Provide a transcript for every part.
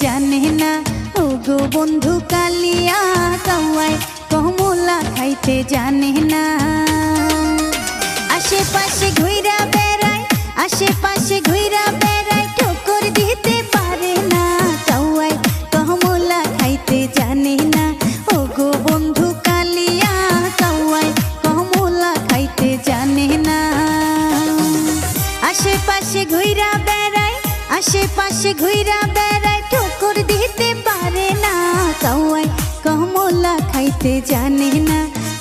জানে না ও গো বন্ধু কালিয়া, কাওয়ায় কমলা খাইতে জানে না। আশেপাশে ঘুইরা বেড়ায়, আশেপাশে ঘুইরা বেড়ায়, ঠোকর দিতে পারে না। কাওয়ায় কমলা খাইতে জানে না ও গো বন্ধু কালিয়া, কাওয়ায় কমলা খাইতে জানে না। আশেপাশে ঘুইরা বেড়ায়, আশেপাশে ঘুইরা বেড়ায়, ঠোকর দিতে পারে না। কাওয়ায় কমলা খাইতে জানে না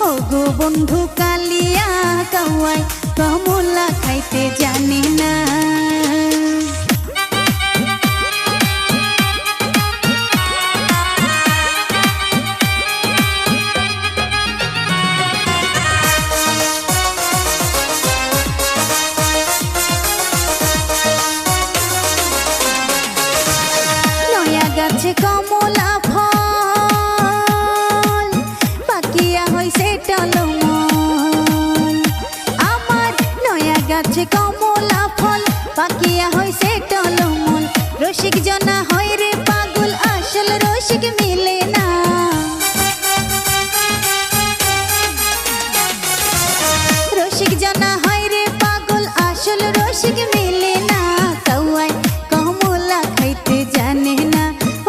ও গো বন্ধু কালিয়া, কাওয়ায় কমলা খাইতে জানে না। গাছে কমলা ফল পাকিয়া হইছে টলমল, আমার নয়া গাছে কমলা ফল পাকিয়া হইছে টলমল। রসিক জনা হয় রে পাগল, আসল রসিক মিলে না। রসিক জনা হয় রে পাগল, আসল রসিক মিলে না। কাওয়ায় কমলা খাইতে জানে না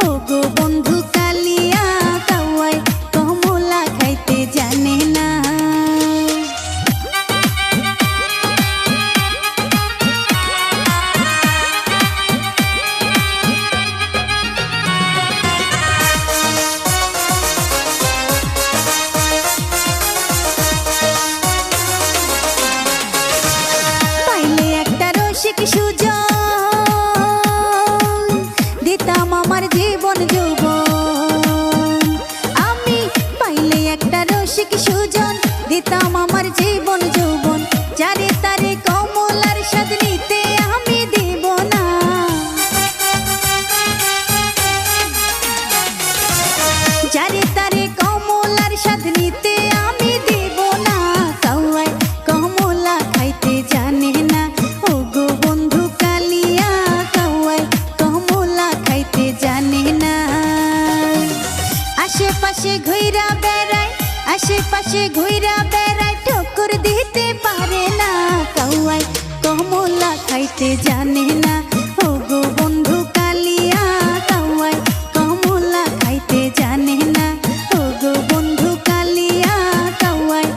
ও গো বন্ধু কালিয়া, কাওয়ায় কমলা খাইতে জানে না। পাইলে একটা রসিক সুজন, দিতাম আমার জীবন যৌবন। আমি পাইলে একটা রসিক সুজন, দিতাম আমার জীবন যৌবন। যারে তারে কমলার স্বাদ নিতে আমি দিব না। যারে তারে কমলার স্বাদ নিতে আমি দিব না। কাওয়ায় কমলা খাইতে জানে না ও গো বন্ধু কালিয়া, কাওয়ায় কমলা খাইতে জানে না। আশেপাশে ঘুইরা বেড়ায়, আশেপাশে ঘুইরা বেড়ায়, ঠোকর দিতে পারে না। কাওয়ায় কমলা খাইতে জানে না ও গো বন্ধু কালিয়া, কাওয়ায় কমলা খাইতে জানে না ও গো বন্ধু কালিয়া, কাওয়ায়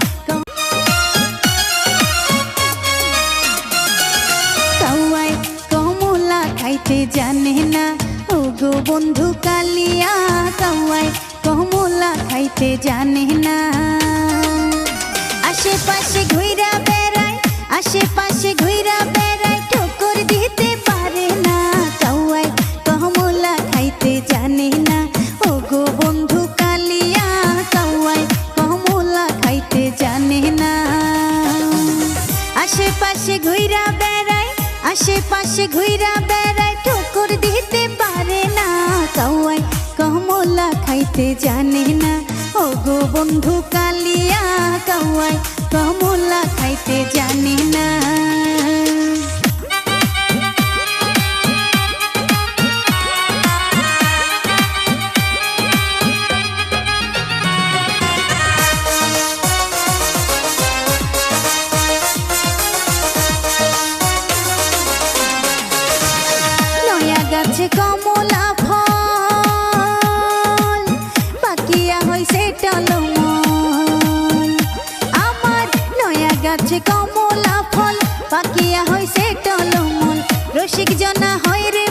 কাওয়ায় কমলা খাইতে জানে না ও গো বন্ধু কালিয়া, কাওয়ায় কমলা খাইতে জানে না। আশেপাশে ঘুইরা বেড়ায়, আশেপাশে ঘুইরা বেড়ায়, ঠোকর দিতে পারে না। কাওয়ায় কমলা খাইতে জানে না ও গো বন্ধু কালিয়া, কাওয়ায় কমলা খাইতে জানে না। আশেপাশে ঘুইরা বেড়ায়, আশেপাশে ঘুইরা বেড়ায়, ঠোকর দিতে পারে না। কাওয়ায় কমলা খাইতে জানে না ও গো বন্ধু কালিয়া, কাওয়ায় কমলা খাইতে জানে না। নয়া গাছে কমলা ফল পাকিয়া হইছে টলমল, আমার নয়া গাছে কমলা ফল পাকিয়া হইছে টলমল। রসিক জনা হয় রে